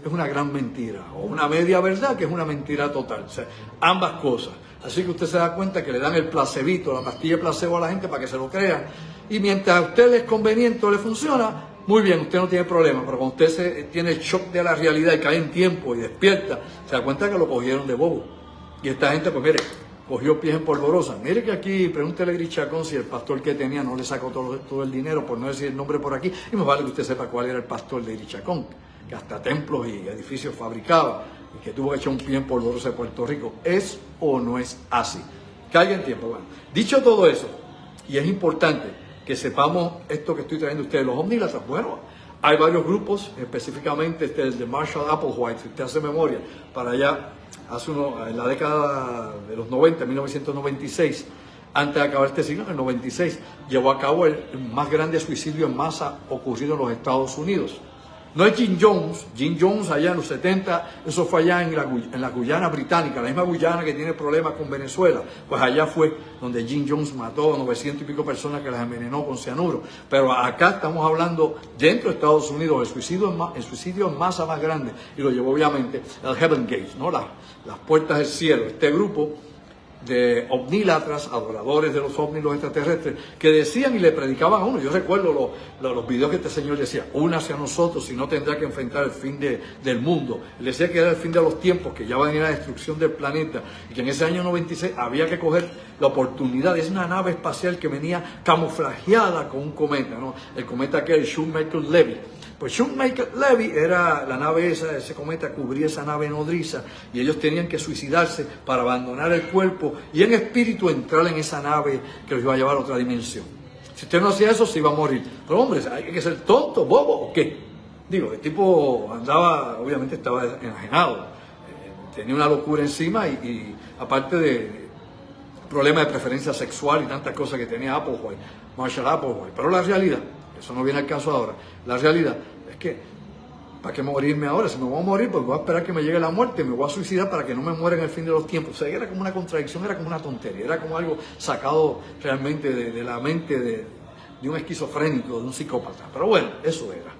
es una gran mentira, o una media verdad que es una mentira total. O sea, ambas cosas. Así que usted se da cuenta que le dan el placebito, la pastilla de placebo a la gente para que se lo crea. Y mientras a usted le es conveniente o le funciona, muy bien, usted no tiene problema. Pero cuando usted tiene el shock de la realidad y cae en tiempo y despierta, se da cuenta que lo cogieron de bobo. Y esta gente, pues mire, cogió pies en polvorosa. Mire que aquí, pregúntele a Gris Chacón si el pastor que tenía no le sacó todo el dinero, por no decir el nombre por aquí. Y me vale que usted sepa cuál era el pastor de Gris Chacón, que hasta templos y edificios fabricaba y que tuvo que echar un pie en polvorosa de Puerto Rico. ¿Es o no es así? Caiga en tiempo. Bueno, dicho todo eso, y es importante que sepamos esto que estoy trayendo a ustedes, los omnílatras. Bueno, hay varios grupos, específicamente el de Marshall Applewhite, si usted hace memoria, para allá, en la década de los 90, 1996, antes de acabar este siglo, en el 96, llevó a cabo el más grande suicidio en masa ocurrido en los Estados Unidos. No es Jim Jones allá en los 70, eso fue allá en la Guyana británica, la misma Guyana que tiene problemas con Venezuela, pues allá fue donde Jim Jones mató a 900 y pico personas que las envenenó con cianuro. Pero acá estamos hablando, dentro de Estados Unidos, el suicidio en masa más grande, y lo llevó obviamente el Heaven Gate, ¿no? Las puertas del cielo. Este grupo de omnílatras, adoradores de los ovnis, los extraterrestres, que decían y le predicaban a uno. Yo recuerdo los videos que este señor decía: únase a nosotros, si no tendrá que enfrentar el fin del mundo. Él decía que era el fin de los tiempos, que ya va a venir la destrucción del planeta, y que en ese año 96 había que coger la oportunidad. Es una nave espacial que venía camuflajeada con un cometa, ¿no? El cometa que era el Shoemaker-Levy. Pues Shoemaker-Levy era la nave ese cometa cubría esa nave nodriza, y ellos tenían que suicidarse para abandonar el cuerpo y en espíritu entrar en esa nave que los iba a llevar a otra dimensión. Si usted no hacía eso, se iba a morir. Pero hombre, ¿hay que ser tonto, bobo o qué? Digo, el tipo andaba, obviamente estaba enajenado, tenía una locura encima y aparte de problemas de preferencia sexual y tantas cosas que tenía Marshall Applewhite. Pero la realidad, eso no viene al caso ahora, la realidad es que, ¿para qué morirme ahora? Si me voy a morir, pues voy a esperar que me llegue la muerte, me voy a suicidar para que no me muera en el fin de los tiempos. O sea, era como una contradicción, era como una tontería, era como algo sacado realmente de la mente de un esquizofrénico, de un psicópata. Pero bueno, eso era.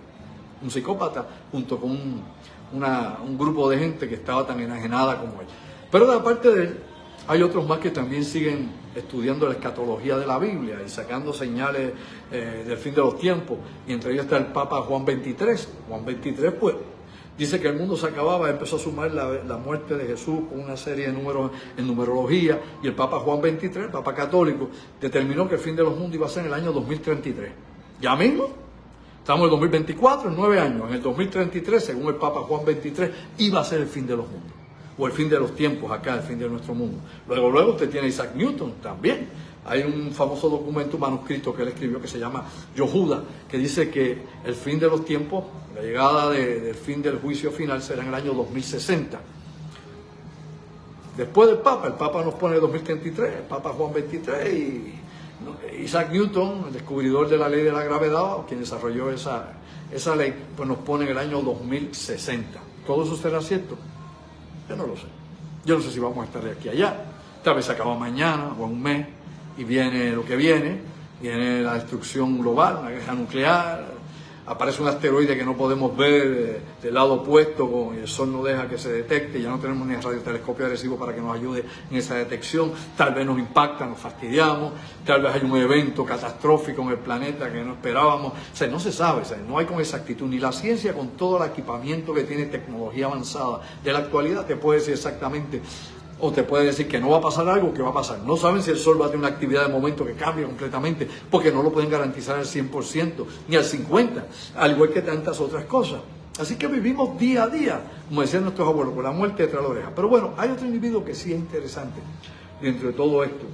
Un psicópata junto con un grupo de gente que estaba tan enajenada como él. Pero de aparte de él, hay otros más que también siguen estudiando la escatología de la Biblia y sacando señales del fin de los tiempos. Y entre ellos está el Papa Juan XXIII. Juan XXIII, pues, dice que el mundo se acababa, empezó a sumar la muerte de Jesús con una serie de números en numerología. Y el Papa Juan XXIII, el Papa católico, determinó que el fin de los mundos iba a ser en el año 2033. Ya mismo, estamos en el 2024, en 9 años. En el 2033, según el Papa Juan XXIII, iba a ser el fin de los mundos. O el fin de los tiempos acá, el fin de nuestro mundo. Luego usted tiene a Isaac Newton también. Hay un famoso documento, manuscrito que él escribió que se llama Yohuda, que dice que el fin de los tiempos, la llegada del fin del juicio final será en el año 2060. Después del Papa, el Papa nos pone el 2033, el Papa Juan XXIII y Isaac Newton, el descubridor de la ley de la gravedad, quien desarrolló esa ley, pues nos pone en el año 2060. ¿Todo eso será cierto? Yo no lo sé. Yo no sé si vamos a estar de aquí a allá. Tal vez se acaba mañana o en un mes y viene lo que viene. Viene la destrucción global, una guerra nuclear. Aparece un asteroide que no podemos ver del lado opuesto y el Sol no deja que se detecte. Ya no tenemos ni el radiotelescopio agresivo para que nos ayude en esa detección. Tal vez nos impacta, nos fastidiamos. Tal vez hay un evento catastrófico en el planeta que no esperábamos. O sea, no se sabe, o sea, no hay con exactitud. Ni la ciencia, con todo el equipamiento que tiene tecnología avanzada de la actualidad, te puede decir exactamente, o te puede decir que no va a pasar algo, que va a pasar. No saben si el Sol va a tener una actividad de momento que cambie completamente, porque no lo pueden garantizar al 100%, ni al 50%, al igual que tantas otras cosas. Así que vivimos día a día, como decían nuestros abuelos, con la muerte detrás de la oreja. Pero bueno, hay otro individuo que sí es interesante dentro de todo esto.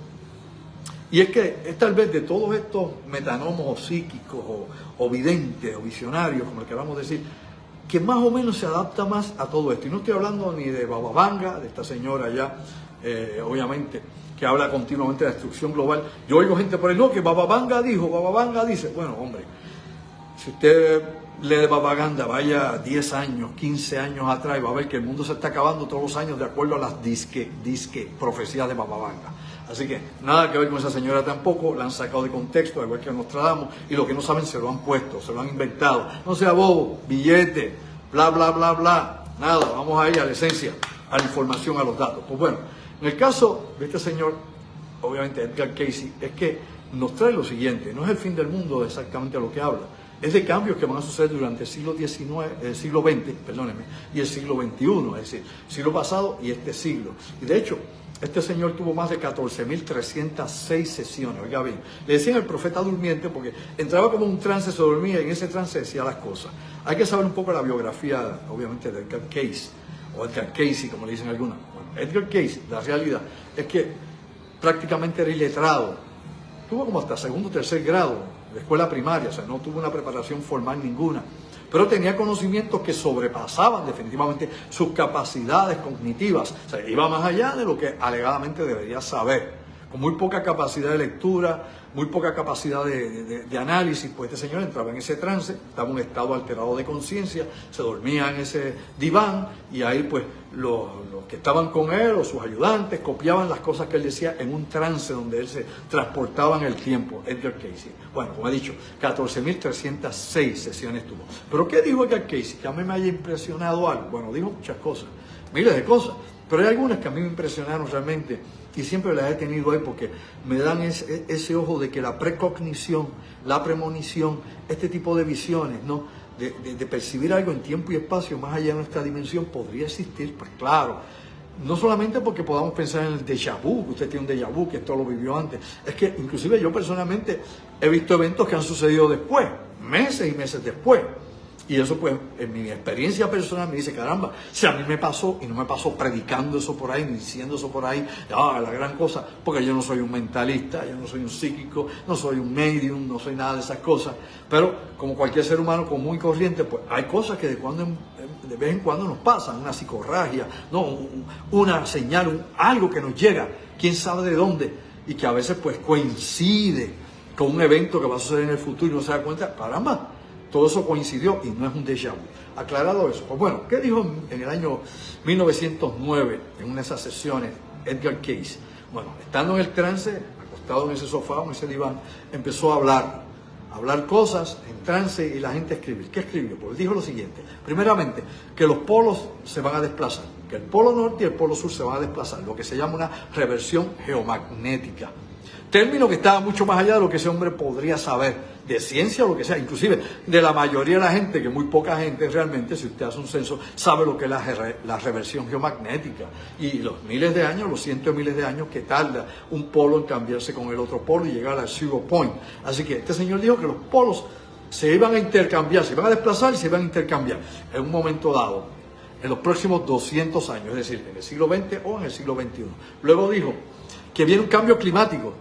Y es que es tal vez de todos estos metanomos o psíquicos o videntes o visionarios, como le queramos decir, que más o menos se adapta más a todo esto. Y no estoy hablando ni de Baba Vanga, de esta señora allá, obviamente, que habla continuamente de la destrucción global. Yo oigo gente por ahí, no, que Baba Vanga dijo, Baba Vanga dice. Bueno, hombre, si usted lee Baba Vanga, vaya 10 años, 15 años atrás, y va a ver que el mundo se está acabando todos los años de acuerdo a las disque profecías de Baba Vanga. Así que nada que ver con esa señora tampoco, la han sacado de contexto, al igual que Nostradamus, y lo que no saben se lo han puesto, se lo han inventado. No sea bobo, billete, bla, bla, bla, bla, nada, vamos a ir a la esencia, a la información, a los datos. Pues bueno, En el caso de este señor, obviamente Edgar Cayce, es que nos trae lo siguiente, no es el fin del mundo exactamente lo que habla, es de cambios que van a suceder durante el siglo XIX, el siglo XX, perdónenme, y el siglo XXI, es decir, siglo pasado y este siglo. Y de hecho, este señor tuvo más de 14.306 sesiones, oiga bien. Le decían el profeta durmiente porque entraba como un trance, se dormía y en ese trance decía las cosas. Hay que saber un poco la biografía, obviamente, de Edgar Cayce, o Edgar Cayce, como le dicen algunos. Bueno, Edgar Cayce, la realidad es que prácticamente era iletrado. Tuvo como hasta segundo o tercer grado de escuela primaria, o sea, no tuvo una preparación formal ninguna. Pero tenía conocimientos que sobrepasaban definitivamente sus capacidades cognitivas. O sea, iba más allá de lo que alegadamente debería saber. Con muy poca capacidad de lectura, muy poca capacidad de análisis, pues este señor entraba en ese trance, estaba en un estado alterado de conciencia, se dormía en ese diván y ahí pues los que estaban con él o sus ayudantes copiaban las cosas que él decía en un trance donde él se transportaba en el tiempo, Edgar Cayce. Bueno, como he dicho, 14.306 sesiones tuvo. ¿Pero qué dijo Edgar Cayce? Que a mí me haya impresionado algo. Bueno, dijo muchas cosas, miles de cosas, pero hay algunas que a mí me impresionaron realmente y siempre las he tenido ahí porque me dan ese ojo de que la precognición, la premonición, este tipo de visiones, ¿no? De percibir algo en tiempo y espacio más allá de nuestra dimensión podría existir, pues claro. No solamente porque podamos pensar en el déjà vu, que usted tiene un déjà vu, que esto lo vivió antes, es que inclusive yo personalmente he visto eventos que han sucedido después, meses y meses después. Y eso pues en mi experiencia personal me dice, caramba, si a mí me pasó y no me pasó predicando eso por ahí, ni diciendo eso por ahí, la gran cosa, porque yo no soy un mentalista, yo no soy un psíquico, no soy un medium, no soy nada de esas cosas, pero como cualquier ser humano común y corriente, pues hay cosas que de vez en cuando nos pasan, una psicorragia, no, una señal, algo que nos llega, quién sabe de dónde, y que a veces pues coincide con un evento que va a suceder en el futuro y no se da cuenta, caramba. Todo eso coincidió y no es un déjà vu. Aclarado eso, pues bueno, ¿qué dijo en el año 1909 en una de esas sesiones Edgar Cayce? Bueno, estando en el trance, acostado en ese sofá, en ese diván, empezó a hablar cosas en trance y la gente a escribir. ¿Qué escribió? Pues dijo lo siguiente, primeramente, que los polos se van a desplazar, que el polo norte y el polo sur se van a desplazar, lo que se llama una reversión geomagnética. Término que estaba mucho más allá de lo que ese hombre podría saber, de ciencia o lo que sea, inclusive de la mayoría de la gente, que muy poca gente realmente, si usted hace un censo, sabe lo que es la reversión geomagnética y los miles de años, los cientos de miles de años que tarda un polo en cambiarse con el otro polo y llegar al zero point. Así que este señor dijo que los polos se iban a intercambiar, se iban a desplazar y se iban a intercambiar en un momento dado, en los próximos 200 años, es decir, en el siglo XX o en el siglo XXI. Luego dijo que viene un cambio climático.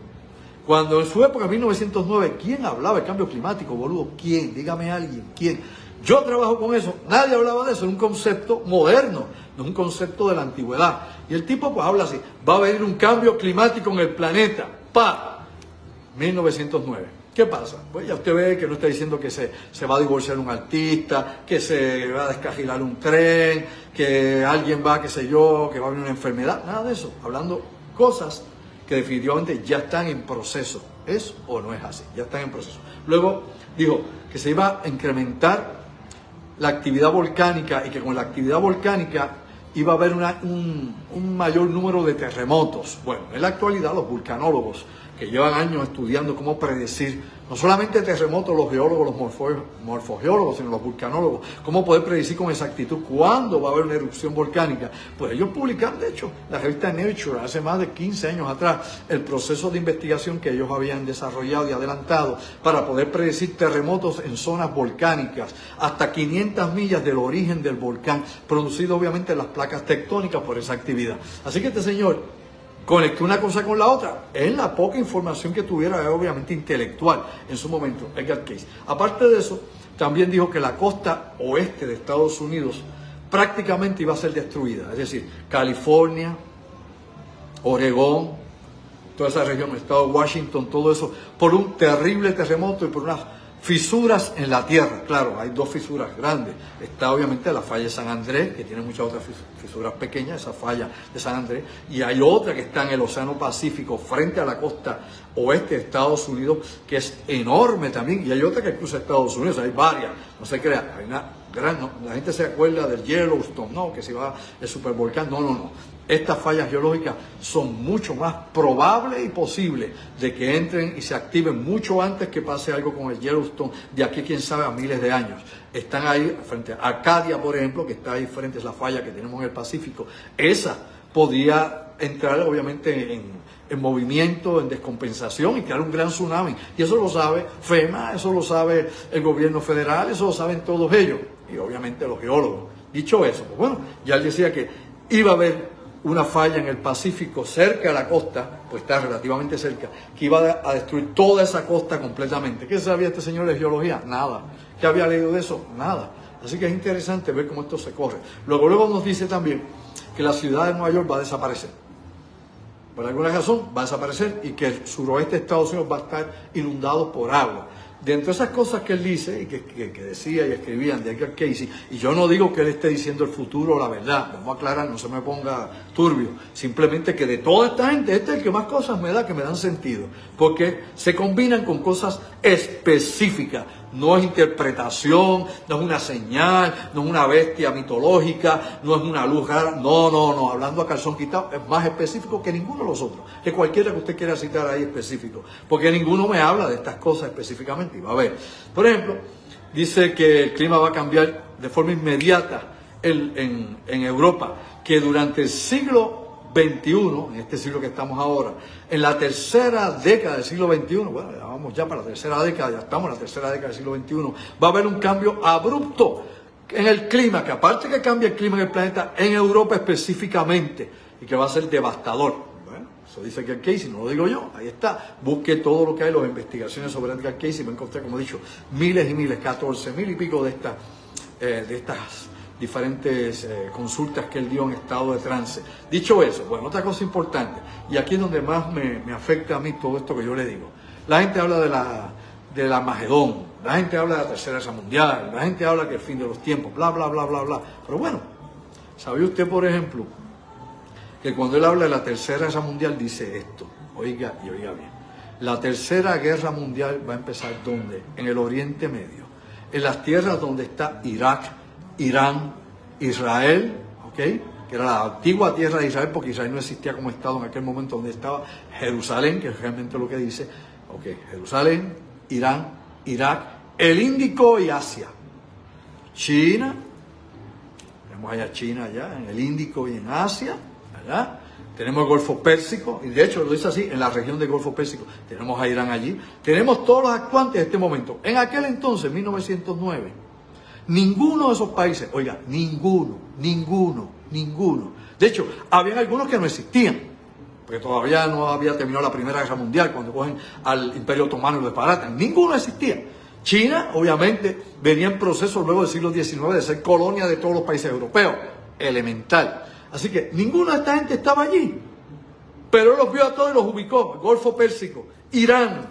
Cuando en su época, en 1909, ¿quién hablaba del cambio climático, boludo? ¿Quién? Dígame alguien, ¿quién? Yo trabajo con eso, nadie hablaba de eso, es un concepto moderno, no es un concepto de la antigüedad. Y el tipo pues habla así, va a haber un cambio climático en el planeta, 1909. ¿Qué pasa? Pues ya usted ve que no está diciendo que se va a divorciar un artista, que se va a descarrilar un tren, que alguien va, qué sé yo, que va a haber una enfermedad, nada de eso, hablando cosas que definitivamente ya están en proceso. ¿Es o no es así? Ya están en proceso. Luego dijo que se iba a incrementar la actividad volcánica y que con la actividad volcánica iba a haber un mayor número de terremotos. Bueno, en la actualidad los vulcanólogos que llevan años estudiando cómo predecir, no solamente terremotos, los geólogos, los morfogeólogos, sino los vulcanólogos, cómo poder predecir con exactitud cuándo va a haber una erupción volcánica. Pues ellos publicaron, de hecho, la revista Nature, hace más de 15 años atrás, el proceso de investigación que ellos habían desarrollado y adelantado para poder predecir terremotos en zonas volcánicas, hasta 500 millas del origen del volcán, producido obviamente en las placas tectónicas por esa actividad. Así que este señor conectó una cosa con la otra. En la poca información que tuviera, obviamente intelectual en su momento, Edgar Cayce. Aparte de eso, también dijo que la costa oeste de Estados Unidos prácticamente iba a ser destruida. Es decir, California, Oregón, toda esa región, el estado de Washington, todo eso, por un terrible terremoto y por unas fisuras en la tierra. Claro, hay dos fisuras grandes. Está obviamente la falla de San Andrés, que tiene muchas otras fisuras pequeñas, esa falla de San Andrés, y hay otra que está en el Océano Pacífico, frente a la costa oeste de Estados Unidos, que es enorme también, y hay otra que cruza Estados Unidos, hay varias, no se crea, hay una La gente se acuerda del Yellowstone, no, que se va el supervolcán. No. Estas fallas geológicas son mucho más probables y posibles de que entren y se activen mucho antes que pase algo con el Yellowstone, de aquí quién sabe a miles de años. Están ahí frente a Acadia, por ejemplo, que está ahí frente a la falla que tenemos en el Pacífico. Esa podía entrar obviamente en movimiento, en descompensación y crear un gran tsunami. Y eso lo sabe FEMA, eso lo sabe el gobierno federal, eso lo saben todos ellos. Y obviamente los geólogos. Dicho eso, pues bueno, ya él decía que iba a haber una falla en el Pacífico cerca de la costa, pues está relativamente cerca, que iba a destruir toda esa costa completamente. ¿Qué sabía este señor de geología? Nada. ¿Qué había leído de eso? Nada. Así que es interesante ver cómo esto se corre. Luego nos dice también que la ciudad de Nueva York va a desaparecer. Por alguna razón va a desaparecer y que el suroeste de Estados Unidos va a estar inundado por agua. Dentro de esas cosas que él dice y que decía y escribían de Edgar Cayce, y yo no digo que él esté diciendo el futuro o la verdad, vamos a aclarar, no se me ponga turbio, simplemente que de toda esta gente, este es el que más cosas me da, que me dan sentido, porque se combinan con cosas específicas, no es interpretación, no es una señal, no es una bestia mitológica, no es una luz rara, no, hablando a calzón quitado, es más específico que ninguno de los otros, que cualquiera que usted quiera citar ahí específico, porque ninguno me habla de estas cosas específicamente. Y va a ver, por ejemplo, dice que el clima va a cambiar de forma inmediata en Europa, que durante el siglo XXI, en este siglo que estamos ahora, en la tercera década del siglo XXI, bueno, ya vamos ya para la tercera década, ya estamos en la tercera década del siglo XXI, va a haber un cambio abrupto en el clima, que aparte que cambie el clima en el planeta, en Europa específicamente, y que va a ser devastador. Bueno, eso dice Edgar Cayce, no lo digo yo, ahí está. Busque todo lo que hay, las investigaciones sobre Edgar Cayce, y va a encontrar, como he dicho, miles y miles, 14,000 y pico de estas diferentes consultas que él dio en estado de trance. Dicho eso, bueno, otra cosa importante, y aquí es donde más me afecta a mí todo esto que yo le digo. La gente habla del Armagedón, la gente habla de la Tercera Guerra Mundial, la gente habla que el fin de los tiempos, bla, bla, bla, bla, bla. Pero bueno, ¿sabía usted, por ejemplo, que cuando él habla de la Tercera Guerra Mundial dice esto? Oiga y oiga bien. La Tercera Guerra Mundial va a empezar ¿dónde? En el Oriente Medio, en las tierras donde está Irak, Irán, Israel, ¿ok? Que era la antigua tierra de Israel, porque Israel no existía como estado en aquel momento, donde estaba Jerusalén, que es realmente lo que dice, ¿ok? Jerusalén, Irán, Irak, el Índico y Asia. China, tenemos allá China, allá, en el Índico y en Asia, ¿verdad? Tenemos el Golfo Pérsico, y de hecho lo dice así, en la región del Golfo Pérsico, tenemos a Irán allí, tenemos todos los actuantes de este momento. En aquel entonces, 1909, ninguno de esos países, oiga, ninguno. De hecho, había algunos que no existían, porque todavía no había terminado la Primera Guerra Mundial, cuando cogen al Imperio Otomano y lo desbaratan. Ninguno existía. China, obviamente, venía en proceso luego del siglo XIX de ser colonia de todos los países europeos. Elemental. Así que ninguno de esta gente estaba allí. Pero él los vio a todos y los ubicó. Golfo Pérsico, Irán,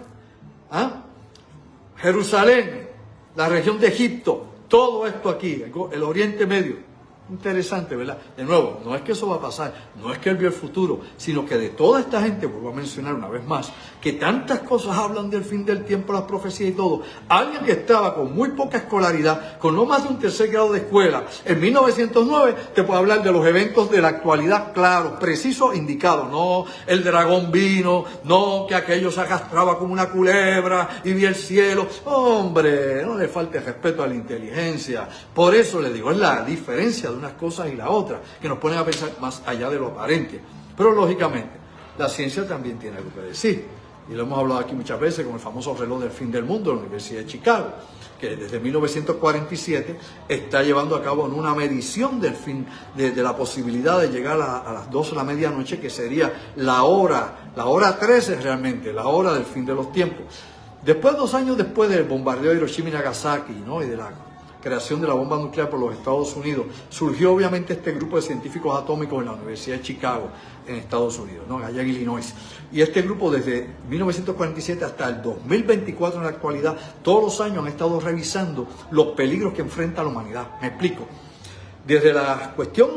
Jerusalén, la región de Egipto. Todo esto aquí, el Oriente Medio. Interesante, ¿verdad? De nuevo, no es que eso va a pasar, no es que él vio el futuro, sino que de toda esta gente, vuelvo a mencionar una vez más, que tantas cosas hablan del fin del tiempo, las profecías y todo, alguien que estaba con muy poca escolaridad, con no más de un tercer grado de escuela, en 1909 te puede hablar de los eventos de la actualidad, claro, preciso, indicado, no el dragón vino, no que aquello se arrastraba como una culebra y vi el cielo. Hombre, no le falte respeto a la inteligencia. Por eso le digo, es la diferencia de unas cosas y la otra, que nos ponen a pensar más allá de lo aparente. Pero lógicamente, la ciencia también tiene algo que decir. Y lo hemos hablado aquí muchas veces con el famoso reloj del fin del mundo de la Universidad de Chicago, que desde 1947 está llevando a cabo una medición del fin, de la posibilidad de llegar a las 12 de la medianoche, que sería la hora 13 realmente, la hora del fin de los tiempos. Después, 2 años después del bombardeo de Hiroshima y Nagasaki, ¿no? Y de la creación de la bomba nuclear por los Estados Unidos, surgió obviamente este grupo de científicos atómicos en la Universidad de Chicago, en Estados Unidos, ¿no? Allá en Illinois. Y este grupo desde 1947 hasta el 2024 en la actualidad, todos los años han estado revisando los peligros que enfrenta la humanidad. Me explico. Desde la cuestión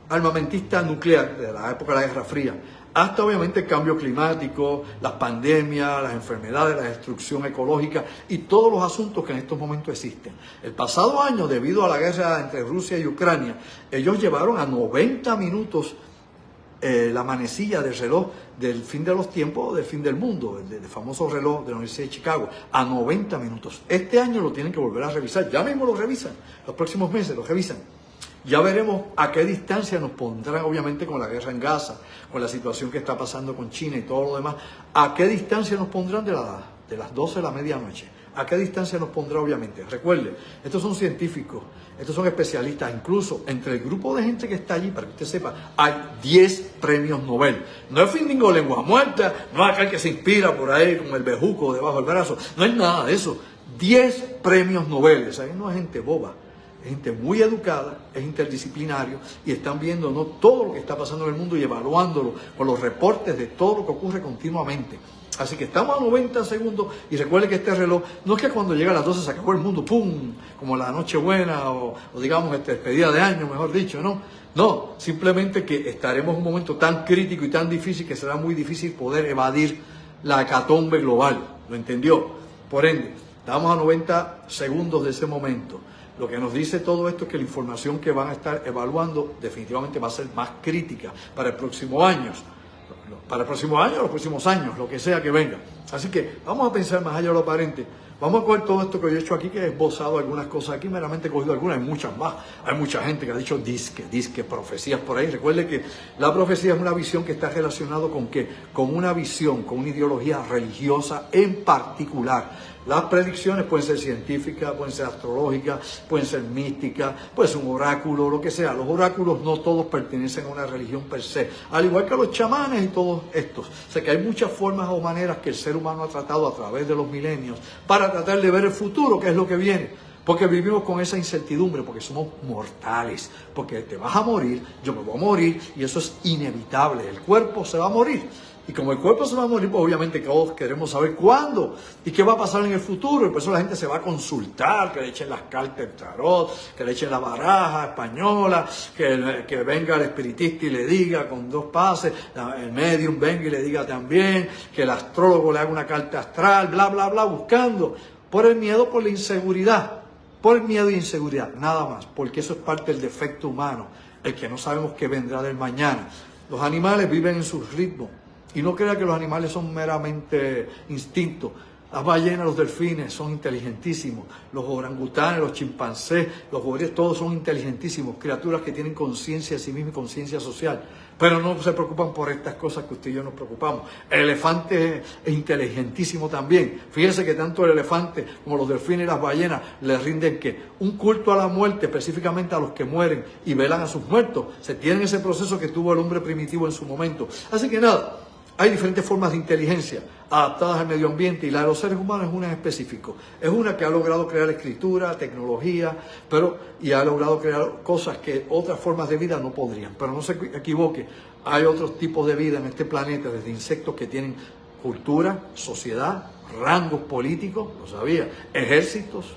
armamentista nuclear, de la época de la Guerra Fría, hasta obviamente el cambio climático, las pandemias, las enfermedades, la destrucción ecológica y todos los asuntos que en estos momentos existen. El pasado año, debido a la guerra entre Rusia y Ucrania, ellos llevaron a 90 minutos la manecilla del reloj del fin de los tiempos, del fin del mundo, el famoso reloj de la Universidad de Chicago, a 90 minutos. Este año lo tienen que volver a revisar, ya mismo lo revisan, los próximos meses lo revisan. Ya veremos a qué distancia nos pondrán, obviamente con la guerra en Gaza, con la situación que está pasando con China y todo lo demás, a qué distancia nos pondrán de las 12 de la medianoche. ¿A qué distancia nos pondrá, obviamente? Recuerde, estos son científicos, estos son especialistas, incluso entre el grupo de gente que está allí, para que usted sepa, hay 10 premios Nobel. No es Findingo Lengua Muerta, no es aquel que se inspira por ahí con el bejuco debajo del brazo, no es nada de eso. 10 premios Nobel, ahí no es gente boba. Es gente muy educada, es interdisciplinario y están viendo no todo lo que está pasando en el mundo y evaluándolo con los reportes de todo lo que ocurre continuamente. Así que estamos a 90 segundos y recuerde que este reloj no es que cuando llega a las 12 se acabó el mundo, ¡pum! Como la Nochebuena o digamos despedida de año, mejor dicho, ¿no? No, simplemente que estaremos en un momento tan crítico y tan difícil que será muy difícil poder evadir la hecatombe global. ¿Lo entendió? Por ende, estamos a 90 segundos de ese momento. Lo que nos dice todo esto es que la información que van a estar evaluando definitivamente va a ser más crítica para el próximo año. Para el próximo año, los próximos años, lo que sea que venga. Así que vamos a pensar más allá de lo aparente. Vamos a coger todo esto que yo he hecho aquí, que he esbozado algunas cosas aquí, meramente he cogido algunas, hay muchas más. Hay mucha gente que ha dicho disque, profecías por ahí. Recuerde que la profecía es una visión que está relacionada con ¿qué? Con una visión, con una ideología religiosa en particular. Las predicciones pueden ser científicas, pueden ser astrológicas, pueden ser místicas, puede ser un oráculo, lo que sea. Los oráculos no todos pertenecen a una religión per se, al igual que los chamanes y todos estos. O sea que hay muchas formas o maneras que el ser humano ha tratado a través de los milenios para tratar de ver el futuro, que es lo que viene. Porque vivimos con esa incertidumbre, porque somos mortales, porque te vas a morir, yo me voy a morir y eso es inevitable, el cuerpo se va a morir. Y como el cuerpo se va a morir, pues obviamente todos queremos saber cuándo y qué va a pasar en el futuro. Y por eso la gente se va a consultar, que le echen las cartas del tarot, que le echen la baraja española, que venga el espiritista y le diga con 2 pases, el medium venga y le diga también, que el astrólogo le haga una carta astral, bla, bla, bla, buscando. Por el miedo, por la inseguridad. Por miedo e inseguridad, nada más, porque eso es parte del defecto humano, el que no sabemos qué vendrá del mañana. Los animales viven en sus ritmos y no crea que los animales son meramente instintos. Las ballenas, los delfines son inteligentísimos, los orangutanes, los chimpancés, los gorilas, todos son inteligentísimos, criaturas que tienen conciencia de sí mismas y conciencia social, pero no se preocupan por estas cosas que usted y yo nos preocupamos. El elefante es inteligentísimo también. Fíjense que tanto el elefante como los delfines y las ballenas le rinden ¿qué? Un culto a la muerte, específicamente a los que mueren y velan a sus muertos. Se tiene ese proceso que tuvo el hombre primitivo en su momento. Así que nada. Hay diferentes formas de inteligencia adaptadas al medio ambiente y la de los seres humanos es una en específico. Es una que ha logrado crear escritura, tecnología, y ha logrado crear cosas que otras formas de vida no podrían. Pero no se equivoque, hay otros tipos de vida en este planeta, desde insectos que tienen cultura, sociedad, rangos políticos, lo sabía, ejércitos,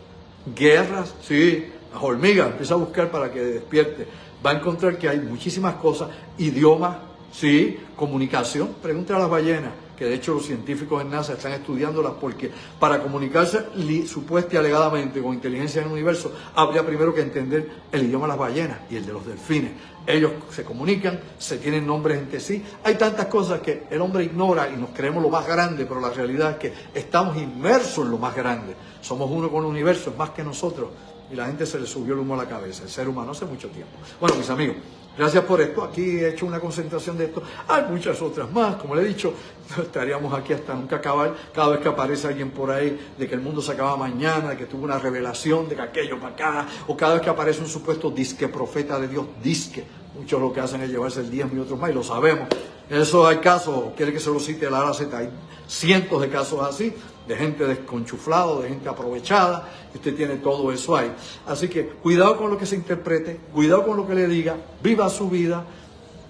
guerras, sí, las hormigas, empieza a buscar para que despierte. Va a encontrar que hay muchísimas cosas, idiomas, sí, comunicación. Pregúntale a las ballenas, que de hecho los científicos en NASA están estudiándolas porque para comunicarse supuesta y alegadamente con inteligencia en el universo habría primero que entender el idioma de las ballenas y el de los delfines. Ellos se comunican, se tienen nombres entre sí. Hay tantas cosas que el hombre ignora y nos creemos lo más grande, pero la realidad es que estamos inmersos en lo más grande. Somos uno con el universo, es más que nosotros. Y la gente se le subió el humo a la cabeza, el ser humano, hace mucho tiempo. Bueno, mis amigos, gracias por esto. Aquí he hecho una concentración de esto. Hay muchas otras más. Como le he dicho, estaríamos aquí hasta nunca acabar. Cada vez que aparece alguien por ahí de que el mundo se acaba mañana, de que tuvo una revelación, de que aquello para acá, o cada vez que aparece un supuesto disque profeta de Dios, disque. Muchos lo que hacen es llevarse el diezmo y otros más, y lo sabemos. En eso hay casos, quiere que se lo cite la Z, hay cientos de casos así, de gente desconchuflada, de gente aprovechada, y usted tiene todo eso ahí. Así que cuidado con lo que se interprete, cuidado con lo que le diga, viva su vida.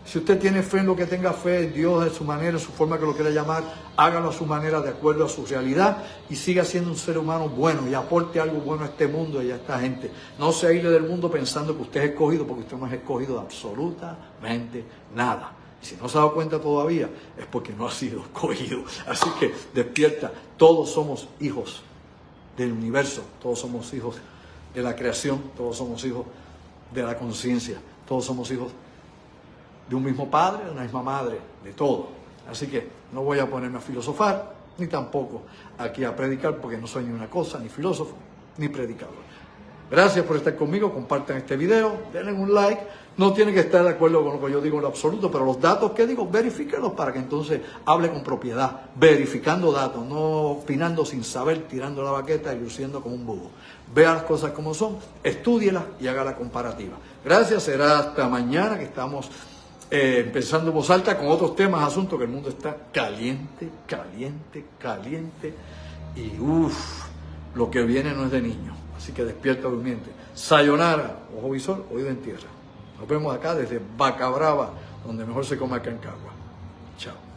Si usted tiene fe en lo que tenga fe, en Dios, de su manera, en su forma que lo quiera llamar, hágalo a su manera, de acuerdo a su realidad, y siga siendo un ser humano bueno y aporte algo bueno a este mundo y a esta gente. No se aísle del mundo pensando que usted es escogido, porque usted no es escogido de absolutamente nada. Y si no se ha dado cuenta todavía, es porque no ha sido escogido. Así que despierta. Todos somos hijos del universo. Todos somos hijos de la creación. Todos somos hijos de la conciencia. Todos somos hijos de un mismo padre, de una misma madre, de todo. Así que no voy a ponerme a filosofar, ni tampoco aquí a predicar, porque no soy ni una cosa, ni filósofo, ni predicador. Gracias por estar conmigo, compartan este video, denle un like. No tienen que estar de acuerdo con lo que yo digo en lo absoluto, pero los datos que digo, verifíquenlos para que entonces hable con propiedad, verificando datos, no opinando sin saber, tirando la baqueta y luciendo como un bobo. Vea las cosas como son, estúdielas y haga la comparativa. Gracias, será hasta mañana que estamos empezando en voz alta con otros temas, asuntos, que el mundo está caliente, caliente, caliente. Y lo que viene no es de niño. Así que despierta durmiente. Sayonara, ojo visor, oído en tierra. Nos vemos acá desde Vaca Brava, donde mejor se come acá en Cagua. Chao.